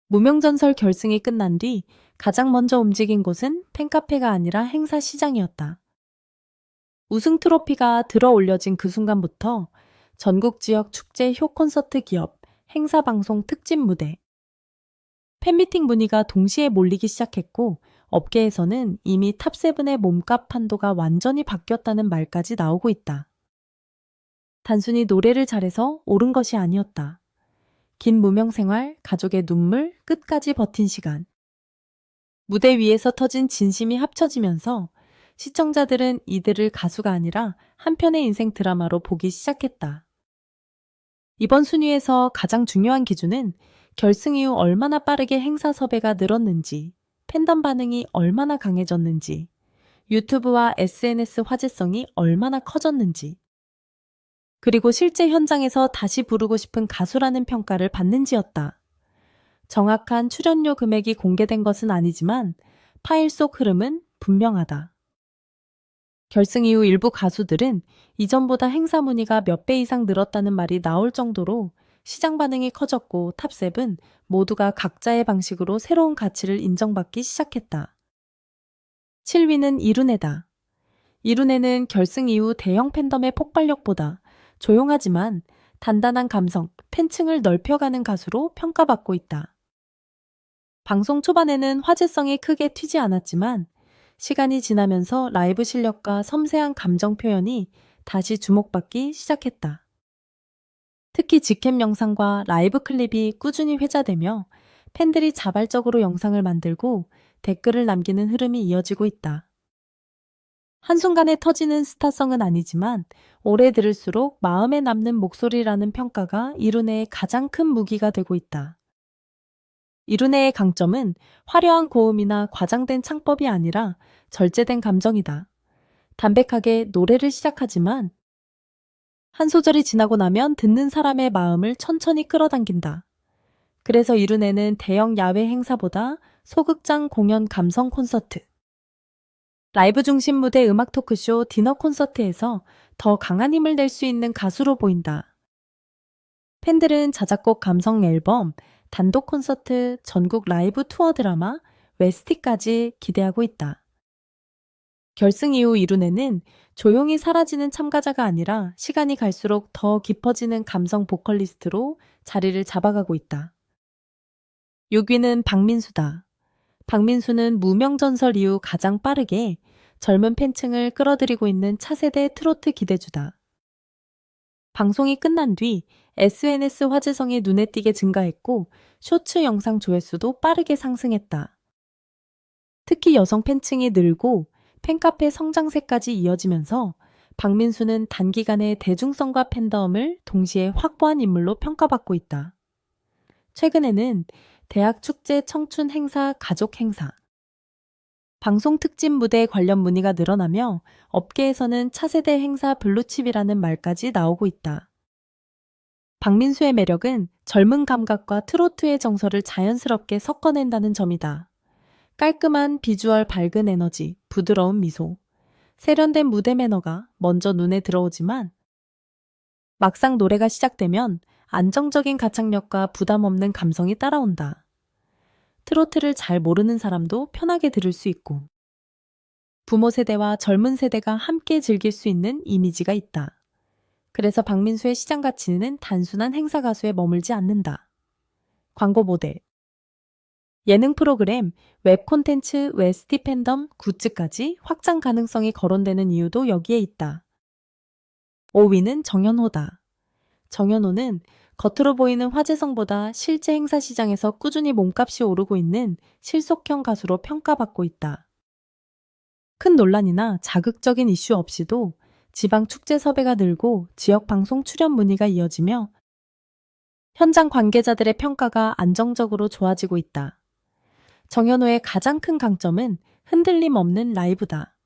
무명전설 결승이 끝난 뒤 가장 먼저 움직인 곳은 팬카페가 아니라 행사 시장이었다. 우승 트로피가 들어 올려진 그 순간부터 전국 지역 축제 효 콘서트 기업, 행사 방송 특집 무대, 팬미팅 문의가 동시에 몰리기 시작했고 업계에서는 이미 탑세븐의 몸값 판도가 완전히 바뀌었다는 말까지 나오고 있다. 단순히 노래를 잘해서 오른 것이 아니었다. 긴 무명 생활, 가족의 눈물, 끝까지 버틴 시간. 무대 위에서 터진 진심이 합쳐지면서 시청자들은 이들을 가수가 아니라 한편의 인생 드라마로 보기 시작했다. 이번 순위에서 가장 중요한 기준은 결승 이후 얼마나 빠르게 행사 섭외가 늘었는지, 팬덤 반응이 얼마나 강해졌는지, 유튜브와 SNS 화제성이 얼마나 커졌는지, 그리고 실제 현장에서 다시 부르고 싶은 가수라는 평가를 받는지였다. 정확한 출연료 금액이 공개된 것은 아니지만 파일 속 흐름은 분명하다. 결승 이후 일부 가수들은 이전보다 행사 문의가 몇 배 이상 늘었다는 말이 나올 정도로 시장 반응이 커졌고 탑7 모두가 각자의 방식으로 새로운 가치를 인정받기 시작했다. 7위는 이룬해다. 이룬해는 결승 이후 대형 팬덤의 폭발력보다 조용하지만 단단한 감성, 팬층을 넓혀가는 가수로 평가받고 있다. 방송 초반에는 화제성이 크게 튀지 않았지만 시간이 지나면서 라이브 실력과 섬세한 감정 표현이 다시 주목받기 시작했다. 특히 직캠 영상과 라이브 클립이 꾸준히 회자되며 팬들이 자발적으로 영상을 만들고 댓글을 남기는 흐름이 이어지고 있다. 한순간에 터지는 스타성은 아니지만 오래 들을수록 마음에 남는 목소리라는 평가가 이룬해의 가장 큰 무기가 되고 있다. 이룬해의 강점은 화려한 고음이나 과장된 창법이 아니라 절제된 감정이다. 담백하게 노래를 시작하지만 한 소절이 지나고 나면 듣는 사람의 마음을 천천히 끌어당긴다. 그래서 이룬해는 대형 야외 행사보다 소극장 공연 감성 콘서트, 라이브 중심 무대 음악 토크쇼 디너 콘서트에서 더 강한 힘을 낼 수 있는 가수로 보인다. 팬들은 자작곡 감성 앨범, 단독 콘서트, 전국 라이브 투어 드라마, 웨스티까지 기대하고 있다. 결승 이후 이룬해는 조용히 사라지는 참가자가 아니라 시간이 갈수록 더 깊어지는 감성 보컬리스트로 자리를 잡아가고 있다. 6위는 박민수다. 박민수는 무명전설 이후 가장 빠르게 젊은 팬층을 끌어들이고 있는 차세대 트로트 기대주다. 방송이 끝난 뒤 SNS 화제성이 눈에 띄게 증가했고 쇼츠 영상 조회수도 빠르게 상승했다. 특히 여성 팬층이 늘고 팬카페 성장세까지 이어지면서 박민수는 단기간에 대중성과 팬덤을 동시에 확보한 인물로 평가받고 있다. 최근에는 대학 축제 청춘 행사, 가족 행사, 방송 특집 무대 관련 문의가 늘어나며 업계에서는 차세대 행사 블루칩이라는 말까지 나오고 있다. 박민수의 매력은 젊은 감각과 트로트의 정서를 자연스럽게 섞어낸다는 점이다. 깔끔한 비주얼, 밝은 에너지, 부드러운 미소, 세련된 무대 매너가 먼저 눈에 들어오지만 막상 노래가 시작되면 안정적인 가창력과 부담 없는 감성이 따라온다. 트로트를 잘 모르는 사람도 편하게 들을 수 있고 부모 세대와 젊은 세대가 함께 즐길 수 있는 이미지가 있다. 그래서 박민수의 시장 가치는 단순한 행사 가수에 머물지 않는다. 광고 모델, 예능 프로그램, 웹 콘텐츠, 웨스티 팬덤, 굿즈까지 확장 가능성이 거론되는 이유도 여기에 있다. 5위는 정연호다. 정연호는 겉으로 보이는 화제성보다 실제 행사 시장에서 꾸준히 몸값이 오르고 있는 실속형 가수로 평가받고 있다. 큰 논란이나 자극적인 이슈 없이도 지방 축제 섭외가 늘고 지역 방송 출연 문의가 이어지며 현장 관계자들의 평가가 안정적으로 좋아지고 있다. 정연호의 가장 큰 강점은 흔들림 없는 라이브다.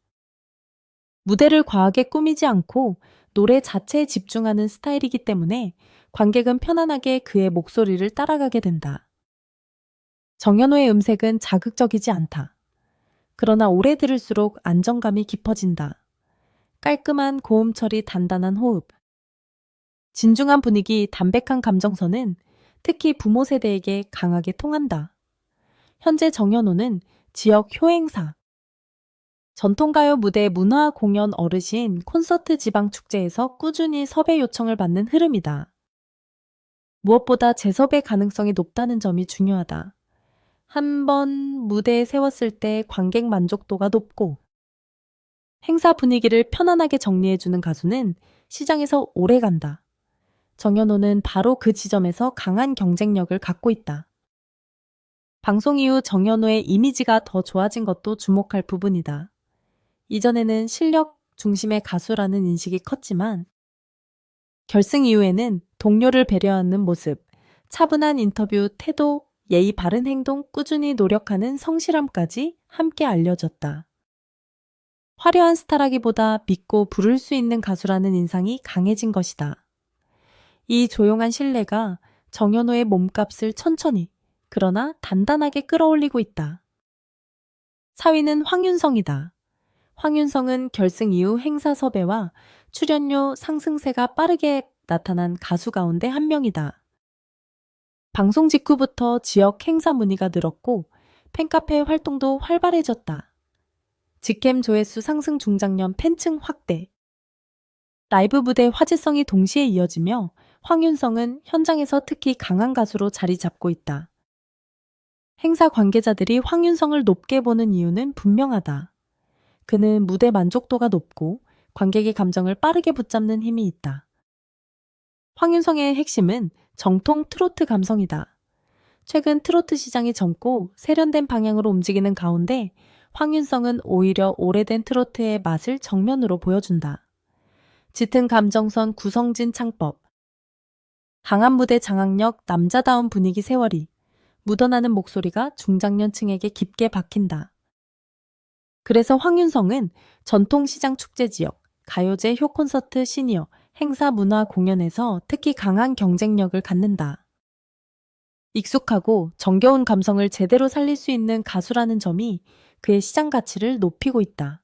무대를 과하게 꾸미지 않고 노래 자체에 집중하는 스타일이기 때문에 관객은 편안하게 그의 목소리를 따라가게 된다. 정연호의 음색은 자극적이지 않다. 그러나 오래 들을수록 안정감이 깊어진다. 깔끔한 고음 처리, 단단한 호흡, 진중한 분위기, 담백한 감정선은 특히 부모 세대에게 강하게 통한다. 현재 정현호는 지역 효행사, 전통가요 무대 문화 공연 어르신 콘서트 지방 축제에서 꾸준히 섭외 요청을 받는 흐름이다. 무엇보다 재섭의 가능성이 높다는 점이 중요하다. 한 번 무대에 세웠을 때 관객 만족도가 높고 행사 분위기를 편안하게 정리해주는 가수는 시장에서 오래 간다. 정현호는 바로 그 지점에서 강한 경쟁력을 갖고 있다. 방송 이후 정현호의 이미지가 더 좋아진 것도 주목할 부분이다. 이전에는 실력 중심의 가수라는 인식이 컸지만 결승 이후에는 동료를 배려하는 모습, 차분한 인터뷰, 태도, 예의 바른 행동, 꾸준히 노력하는 성실함까지 함께 알려졌다. 화려한 스타라기보다 믿고 부를 수 있는 가수라는 인상이 강해진 것이다. 이 조용한 신뢰가 정현호의 몸값을 천천히, 그러나 단단하게 끌어올리고 있다. 4위는 황윤성이다. 황윤성은 결승 이후 행사 섭외와 출연료 상승세가 빠르게 나타난 가수 가운데 한 명이다. 방송 직후부터 지역 행사 문의가 늘었고 팬카페 활동도 활발해졌다. 직캠 조회수 상승 중장년 팬층 확대. 라이브 무대 화제성이 동시에 이어지며 황윤성은 현장에서 특히 강한 가수로 자리 잡고 있다. 행사 관계자들이 황윤성을 높게 보는 이유는 분명하다. 그는 무대 만족도가 높고 관객의 감정을 빠르게 붙잡는 힘이 있다. 황윤성의 핵심은 정통 트로트 감성이다. 최근 트로트 시장이 젊고 세련된 방향으로 움직이는 가운데 황윤성은 오히려 오래된 트로트의 맛을 정면으로 보여준다. 짙은 감정선 구성진 창법, 강한 무대 장악력 남자다운 분위기 세월이, 묻어나는 목소리가 중장년층에게 깊게 박힌다. 그래서 황윤성은 전통시장 축제 지역, 가요제 효콘서트 시니어, 행사 문화 공연에서 특히 강한 경쟁력을 갖는다. 익숙하고 정겨운 감성을 제대로 살릴 수 있는 가수라는 점이 그의 시장 가치를 높이고 있다.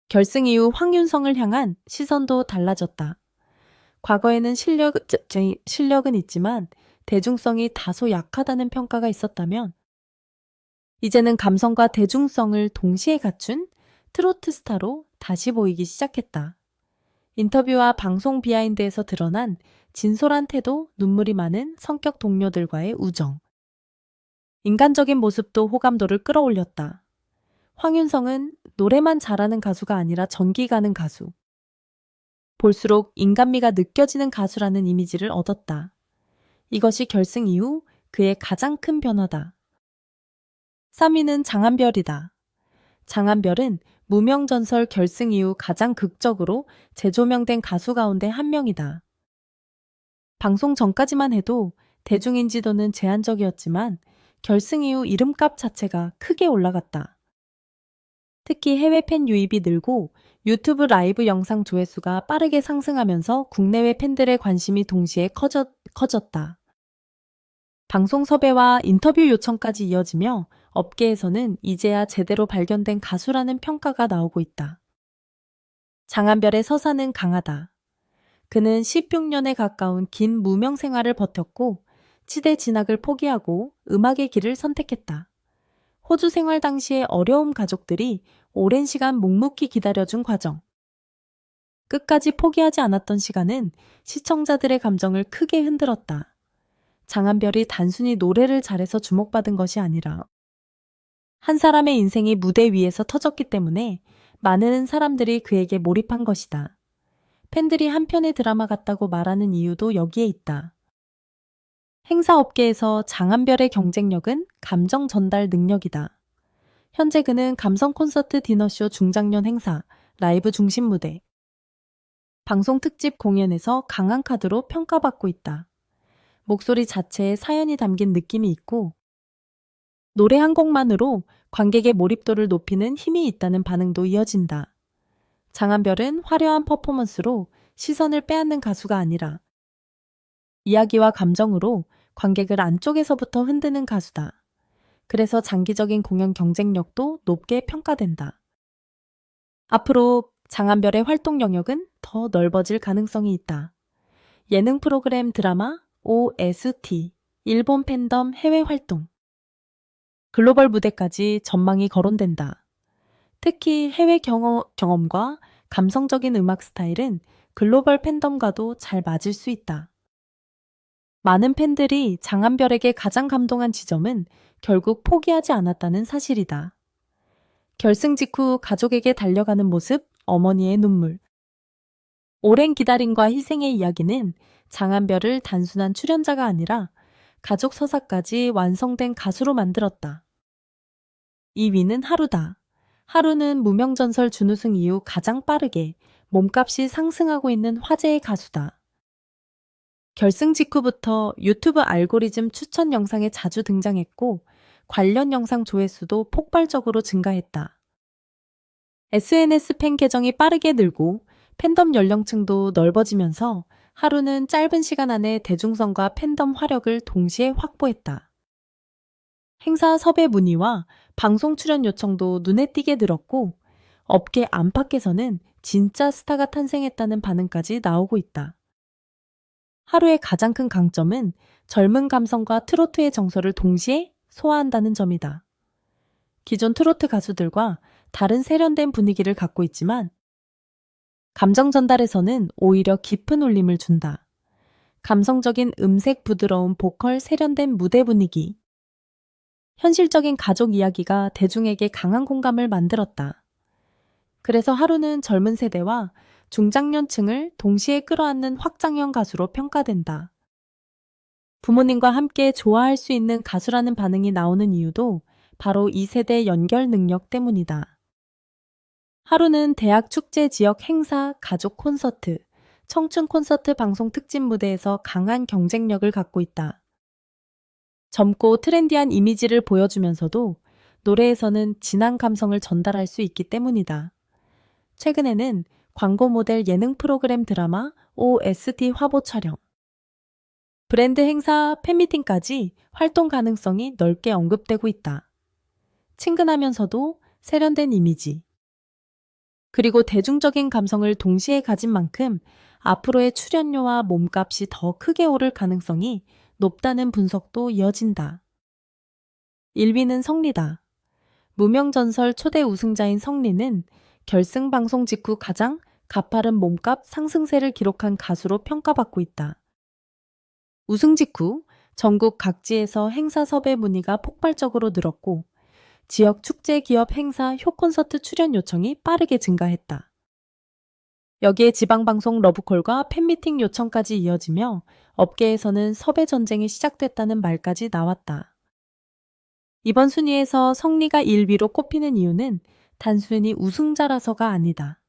결승 이후 황윤성을 향한 시선도 달라졌다. 과거에는 실력은 있지만 대중성이 다소 약하다는 평가가 있었다면 이제는 감성과 대중성을 동시에 갖춘 트로트 스타로 다시 보이기 시작했다. 인터뷰와 방송 비하인드에서 드러난 진솔한 태도, 눈물이 많은 성격 동료들과의 우정. 인간적인 모습도 호감도를 끌어올렸다. 황윤성은 노래만 잘하는 가수가 아니라 전기 가는 가수. 볼수록 인간미가 느껴지는 가수라는 이미지를 얻었다. 이것이 결승 이후 그의 가장 큰 변화다. 3위는 장한별이다. 장한별은 무명전설 결승 이후 가장 극적으로 재조명된 가수 가운데 한 명이다. 방송 전까지만 해도 대중인지도는 제한적이었지만 결승 이후 이름값 자체가 크게 올라갔다. 특히 해외 팬 유입이 늘고 유튜브 라이브 영상 조회수가 빠르게 상승하면서 국내외 팬들의 관심이 동시에 커졌다. 방송 섭외와 인터뷰 요청까지 이어지며 업계에서는 이제야 제대로 발견된 가수라는 평가가 나오고 있다. 장한별의 서사는 강하다. 그는 16년에 가까운 긴 무명 생활을 버텼고 치대 진학을 포기하고 음악의 길을 선택했다. 호주 생활 당시의 어려움 가족들이 오랜 시간 묵묵히 기다려준 과정. 끝까지 포기하지 않았던 시간은 시청자들의 감정을 크게 흔들었다. 장한별이 단순히 노래를 잘해서 주목받은 것이 아니라 한 사람의 인생이 무대 위에서 터졌기 때문에 많은 사람들이 그에게 몰입한 것이다. 팬들이 한 편의 드라마 같다고 말하는 이유도 여기에 있다. 행사업계에서 장한별의 경쟁력은 감정 전달 능력이다. 현재 그는 감성 콘서트 디너쇼 중장년 행사, 라이브 중심 무대, 방송 특집 공연에서 강한 카드로 평가받고 있다. 목소리 자체에 사연이 담긴 느낌이 있고 노래 한 곡만으로 관객의 몰입도를 높이는 힘이 있다는 반응도 이어진다. 장한별은 화려한 퍼포먼스로 시선을 빼앗는 가수가 아니라 이야기와 감정으로 관객을 안쪽에서부터 흔드는 가수다. 그래서 장기적인 공연 경쟁력도 높게 평가된다. 앞으로 장한별의 활동 영역은 더 넓어질 가능성이 있다. 예능 프로그램, 드라마, OST, 일본 팬덤 해외 활동, 글로벌 무대까지 전망이 거론된다. 특히 해외 경험과 감성적인 음악 스타일은 글로벌 팬덤과도 잘 맞을 수 있다. 많은 팬들이 장한별에게 가장 감동한 지점은 결국 포기하지 않았다는 사실이다. 결승 직후 가족에게 달려가는 모습, 어머니의 눈물. 오랜 기다림과 희생의 이야기는 장한별을 단순한 출연자가 아니라 가족 서사까지 완성된 가수로 만들었다. 2위는 하루다. 하루는 무명전설 준우승 이후 가장 빠르게 몸값이 상승하고 있는 화제의 가수다. 결승 직후부터 유튜브 알고리즘 추천 영상에 자주 등장했고 관련 영상 조회수도 폭발적으로 증가했다. SNS 팬 계정이 빠르게 늘고 팬덤 연령층도 넓어지면서 하루는 짧은 시간 안에 대중성과 팬덤 화력을 동시에 확보했다. 행사 섭외 문의와 방송 출연 요청도 눈에 띄게 늘었고 업계 안팎에서는 진짜 스타가 탄생했다는 반응까지 나오고 있다. 하루의 가장 큰 강점은 젊은 감성과 트로트의 정서를 동시에 소화한다는 점이다. 기존 트로트 가수들과 다른 세련된 분위기를 갖고 있지만 감정 전달에서는 오히려 깊은 울림을 준다. 감성적인 음색 부드러운 보컬 세련된 무대 분위기. 현실적인 가족 이야기가 대중에게 강한 공감을 만들었다. 그래서 하루는 젊은 세대와 중장년층을 동시에 끌어안는 확장형 가수로 평가된다. 부모님과 함께 좋아할 수 있는 가수라는 반응이 나오는 이유도 바로 이 세대 연결 능력 때문이다. 하루는 대학 축제 지역 행사, 가족 콘서트, 청춘 콘서트 방송 특집 무대에서 강한 경쟁력을 갖고 있다. 젊고 트렌디한 이미지를 보여주면서도 노래에서는 진한 감성을 전달할 수 있기 때문이다. 최근에는 광고 모델 예능 프로그램 드라마 OST 화보 촬영, 브랜드 행사 팬미팅까지 활동 가능성이 넓게 언급되고 있다. 친근하면서도 세련된 이미지, 그리고 대중적인 감성을 동시에 가진 만큼 앞으로의 출연료와 몸값이 더 크게 오를 가능성이 높다는 분석도 이어진다. 1위는 성리다. 무명전설 초대 우승자인 성리는 결승 방송 직후 가장 가파른 몸값 상승세를 기록한 가수로 평가받고 있다. 우승 직후 전국 각지에서 행사 섭외 문의가 폭발적으로 늘었고 지역 축제 기업 행사 효콘서트 출연 요청이 빠르게 증가했다. 여기에 지방방송 러브콜과 팬미팅 요청까지 이어지며 업계에서는 섭외 전쟁이 시작됐다는 말까지 나왔다. 이번 순위에서 성리가 1위로 꼽히는 이유는 단순히 우승자라서가 아니다.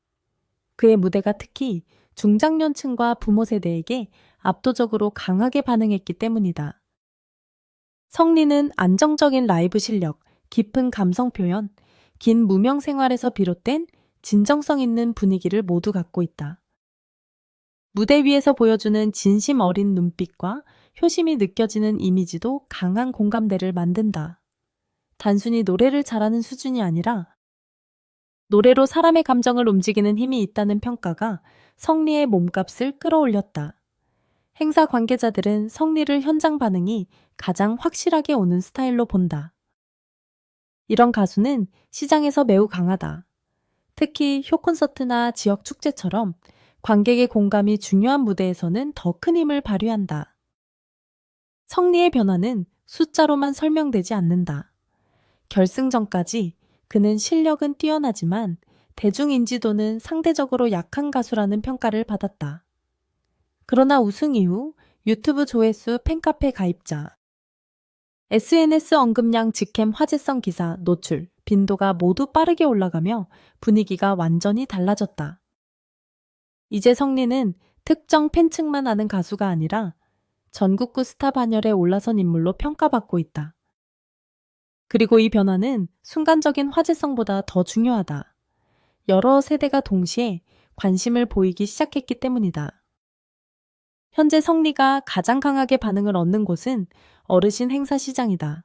그의 무대가 특히 중장년층과 부모 세대에게 압도적으로 강하게 반응했기 때문이다. 성리는 안정적인 라이브 실력, 깊은 감성 표현, 긴 무명 생활에서 비롯된 진정성 있는 분위기를 모두 갖고 있다. 무대 위에서 보여주는 진심 어린 눈빛과 효심이 느껴지는 이미지도 강한 공감대를 만든다. 단순히 노래를 잘하는 수준이 아니라 노래로 사람의 감정을 움직이는 힘이 있다는 평가가 성리의 몸값을 끌어올렸다. 행사 관계자들은 성리를 현장 반응이 가장 확실하게 오는 스타일로 본다. 이런 가수는 시장에서 매우 강하다. 특히 쇼콘서트나 지역 축제처럼 관객의 공감이 중요한 무대에서는 더 큰 힘을 발휘한다. 성리의 변화는 숫자로만 설명되지 않는다. 결승전까지 그는 실력은 뛰어나지만 대중인지도는 상대적으로 약한 가수라는 평가를 받았다. 그러나 우승 이후 유튜브 조회수 팬카페 가입자, SNS 언급량 직캠 화제성 기사 노출, 빈도가 모두 빠르게 올라가며 분위기가 완전히 달라졌다. 이제 성리는 특정 팬층만 아는 가수가 아니라 전국구 스타 반열에 올라선 인물로 평가받고 있다. 그리고 이 변화는 순간적인 화제성보다 더 중요하다. 여러 세대가 동시에 관심을 보이기 시작했기 때문이다. 현재 성리가 가장 강하게 반응을 얻는 곳은 어르신 행사 시장이다.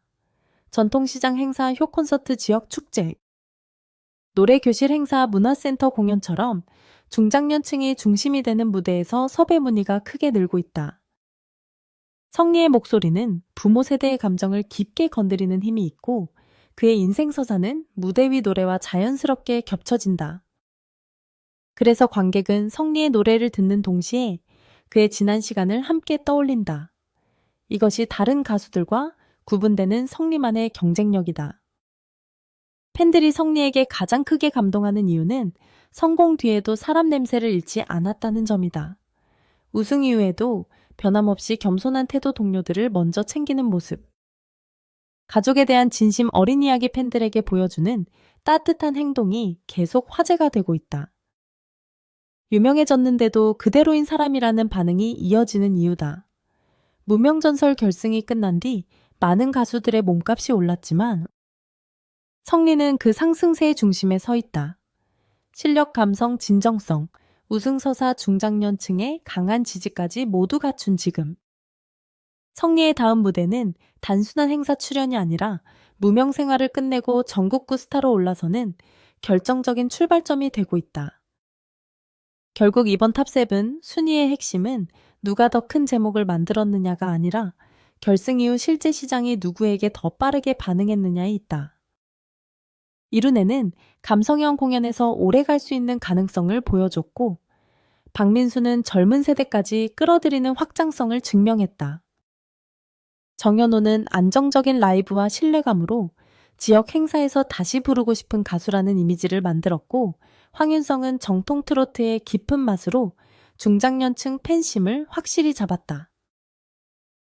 전통시장 행사 효콘서트 지역 축제, 노래교실 행사 문화센터 공연처럼 중장년층이 중심이 되는 무대에서 섭외 문의가 크게 늘고 있다. 성리의 목소리는 부모 세대의 감정을 깊게 건드리는 힘이 있고 그의 인생 서사는 무대 위 노래와 자연스럽게 겹쳐진다. 그래서 관객은 성리의 노래를 듣는 동시에 그의 지난 시간을 함께 떠올린다. 이것이 다른 가수들과 구분되는 성리만의 경쟁력이다. 팬들이 성리에게 가장 크게 감동하는 이유는 성공 뒤에도 사람 냄새를 잃지 않았다는 점이다. 우승 이후에도 변함없이 겸손한 태도 동료들을 먼저 챙기는 모습. 가족에 대한 진심 어린 이야기 팬들에게 보여주는 따뜻한 행동이 계속 화제가 되고 있다. 유명해졌는데도 그대로인 사람이라는 반응이 이어지는 이유다. 무명전설 결승이 끝난 뒤 많은 가수들의 몸값이 올랐지만 성리는 그 상승세의 중심에 서 있다. 실력, 감성, 진정성, 우승서사, 중장년층의 강한 지지까지 모두 갖춘 지금. 성리의 다음 무대는 단순한 행사 출연이 아니라 무명 생활을 끝내고 전국구 스타로 올라서는 결정적인 출발점이 되고 있다. 결국 이번 탑7 순위의 핵심은 누가 더 큰 제목을 만들었느냐가 아니라 결승 이후 실제 시장이 누구에게 더 빠르게 반응했느냐에 있다. 이룬에는 감성형 공연에서 오래 갈 수 있는 가능성을 보여줬고 박민수는 젊은 세대까지 끌어들이는 확장성을 증명했다. 정연호는 안정적인 라이브와 신뢰감으로 지역 행사에서 다시 부르고 싶은 가수라는 이미지를 만들었고 황윤성은 정통 트로트의 깊은 맛으로 중장년층 팬심을 확실히 잡았다.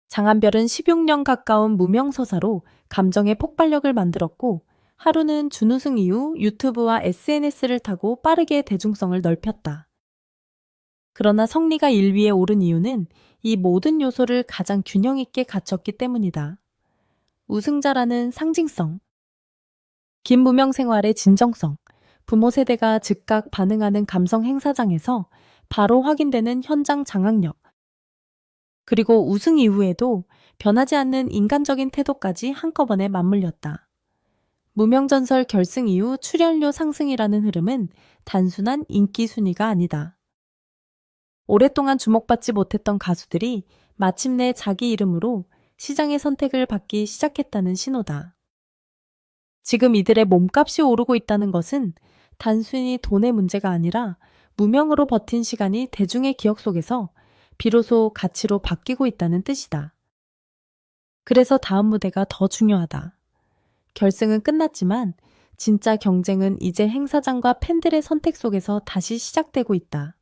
장한별은 16년 가까운 무명서사로 감정의 폭발력을 만들었고 하루는 준우승 이후 유튜브와 SNS를 타고 빠르게 대중성을 넓혔다. 그러나 성리가 1위에 오른 이유는 이 모든 요소를 가장 균형 있게 갖췄기 때문이다. 우승자라는 상징성, 긴 무명 생활의 진정성, 부모 세대가 즉각 반응하는 감성 행사장에서 바로 확인되는 현장 장악력, 그리고 우승 이후에도 변하지 않는 인간적인 태도까지 한꺼번에 맞물렸다. 무명전설 결승 이후 출연료 상승이라는 흐름은 단순한 인기 순위가 아니다. 오랫동안 주목받지 못했던 가수들이 마침내 자기 이름으로 시장의 선택을 받기 시작했다는 신호다. 지금 이들의 몸값이 오르고 있다는 것은 단순히 돈의 문제가 아니라 무명으로 버틴 시간이 대중의 기억 속에서 비로소 가치로 바뀌고 있다는 뜻이다. 그래서 다음 무대가 더 중요하다. 결승은 끝났지만 진짜 경쟁은 이제 행사장과 팬들의 선택 속에서 다시 시작되고 있다.